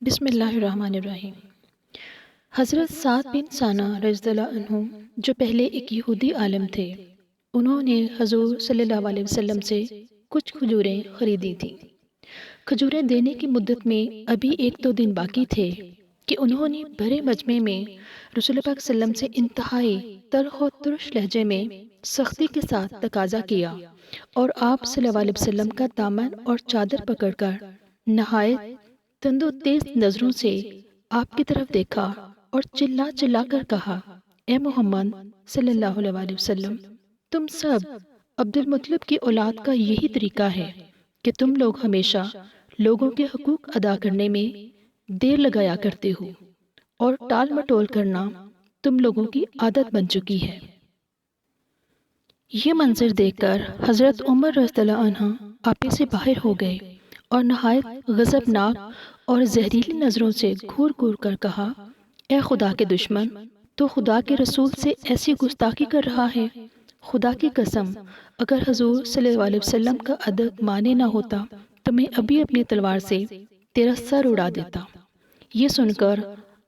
بسم اللہ الرحمن الرحیم۔ حضرت سعد بن سانہ رضی اللہ عنہ جو پہلے ایک یہودی عالم تھے، انہوں نے حضور صلی اللہ علیہ وسلم سے کچھ کھجوریں خریدی تھیں۔ کھجوریں دینے کی مدت میں ابھی 1-2 دن باقی تھے کہ انہوں نے بھرے مجمع میں رسول پاک صلی اللہ علیہ وسلم سے انتہائی تلخ و ترش لہجے میں سختی کے ساتھ تقاضا کیا اور آپ صلی اللہ علیہ وسلم کا دامن اور چادر پکڑ کر نہایت تند و تیز نظروں سے آپ کی طرف دیکھا اور چلا چلا کر کہا، اے محمد صلی اللہ علیہ وسلم، تم سب عبد المطلب کی اولاد کا یہی طریقہ ہے کہ تم لوگ ہمیشہ لوگوں کے حقوق ادا کرنے میں دیر لگایا کرتے ہو اور ٹال مٹول کرنا تم لوگوں کی عادت بن چکی ہے۔ یہ منظر دیکھ کر حضرت عمر رضی اللہ عنہ آپے سے باہر ہو گئے اور نہایت غضبناک اور زہریلی نظروں سے گھور گھور کر کہا، اے خدا کے دشمن، تو خدا کے رسول سے ایسی گستاخی کر رہا ہے؟ خدا کی قسم، اگر حضور صلی اللہ علیہ وسلم کا ادب مانے نہ ہوتا تو میں ابھی اپنی تلوار سے تیرا سر اڑا دیتا۔ یہ سن کر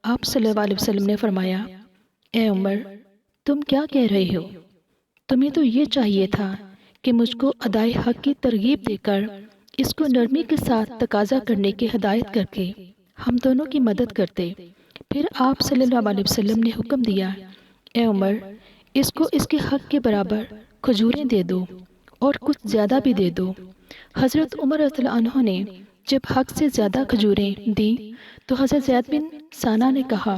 آپ صلی اللہ علیہ وسلم نے فرمایا، اے عمر، تم کیا کہہ رہے ہو؟ تمہیں تو یہ چاہیے تھا کہ مجھ کو ادائے حق کی ترغیب دے کر اس کو نرمی کے ساتھ تقاضا کرنے کی ہدایت کر کے ہم دونوں کی مدد کرتے۔ پھر آپ صلی اللہ علیہ وسلم نے حکم دیا، اے عمر، اس کو اس کے حق کے برابر کھجوریں دے دو اور کچھ زیادہ بھی دے دو۔ حضرت عمر رضی اللہ عنہ نے جب حق سے زیادہ کھجوریں دیں تو حضرت زید بن سانہ نے کہا،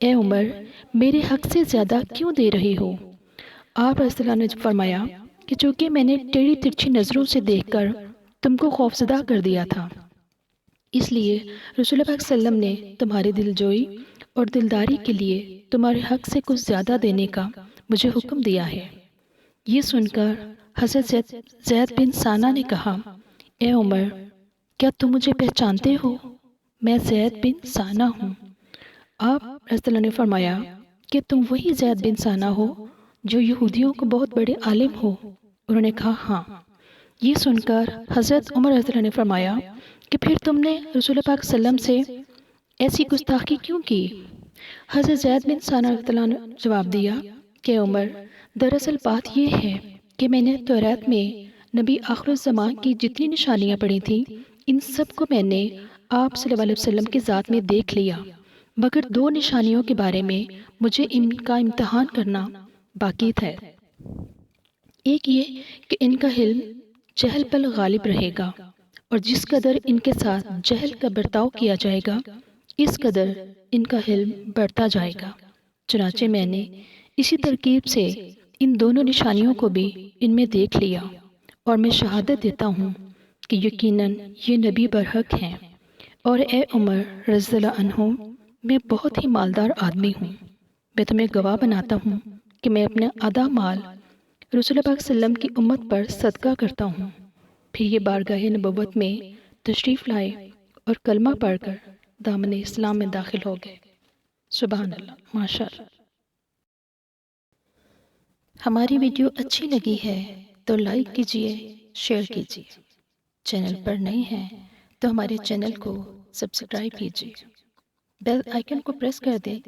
اے عمر، میرے حق سے زیادہ کیوں دے رہے ہو؟ آپ رضی اللہ عنہ نے فرمایا کہ چونکہ میں نے ٹیڑھی ترچھی نظروں سے دیکھ کر تم کو خوفزدہ کر دیا تھا، اس لیے رسول پاک صلی اللہ علیہ وسلم نے تمہاری دلجوئی اور دلداری کے لیے تمہارے حق سے کچھ زیادہ دینے کا مجھے حکم دیا ہے۔ یہ سن کر حضرت زید بن سانہ نے کہا، اے عمر، کیا تم مجھے پہچانتے ہو؟ میں زید بن سانہ ہوں۔ آپ رضی اللہ عنہ نے فرمایا کہ تم وہی زید بن سانہ ہو جو یہودیوں کو بہت بڑے عالم ہو؟ انہوں نے کہا، ہاں۔ یہ سن کر حضرت عمر رضی اللہ عنہ نے فرمایا کہ پھر تم نے رسول پاک صلی اللہ علیہ وسلم سے ایسی گستاخی کیوں کی؟ حضرت زید بن سانہ رضی اللہ عنہ نے جواب دیا کہ عمر، دراصل بات یہ ہے کہ میں نے توریت میں نبی آخر الزمان کی جتنی نشانیاں پڑھی تھیں، ان سب کو میں نے آپ صلی اللہ علیہ وسلم کی ذات میں دیکھ لیا، مگر 2 نشانیوں کے بارے میں مجھے ان کا امتحان کرنا باقی ہے۔ ایک یہ کہ ان کا علم جہل پر غالب رہے گا، اور جس قدر ان کے ساتھ جہل کا برتاؤ کیا جائے گا اس قدر ان کا علم بڑھتا جائے گا۔ چنانچہ میں نے اسی ترکیب سے ان دونوں نشانیوں کو بھی ان میں دیکھ لیا، اور میں شہادت دیتا ہوں کہ یقیناً یہ نبی برحق ہیں، اور اے عمر رضی اللہ عنہ، میں بہت ہی مالدار آدمی ہوں۔ میں تمہیں گواہ بناتا ہوں کہ میں اپنا آدھا مال رسول پاک صلی اللہ علیہ وسلم کی امت پر صدقہ کرتا ہوں۔ پھر یہ بارگاہ نبوت میں تشریف لائے اور کلمہ پڑھ کر دامن اسلام میں داخل ہو گئے۔ سبحان اللہ، ماشاء اللہ۔ ہماری ویڈیو اچھی لگی ہے تو لائک کیجئے، شیئر کیجئے۔ چینل پر نئے ہیں تو ہمارے چینل کو سبسکرائب کیجئے، بیل آئیکن کو پریس کر دیں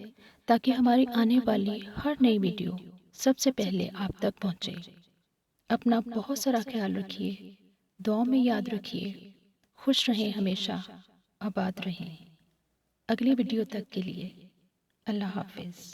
تاکہ ہماری آنے والی ہر نئی ویڈیو سب سے پہلے آپ تک پہنچے۔ اپنا بہت سارا خیال رکھیے، دعاؤں میں یاد رکھیے، خوش رہیں، ہمیشہ آباد رہیں۔ اگلی ویڈیو تک کے لیے اللہ حافظ۔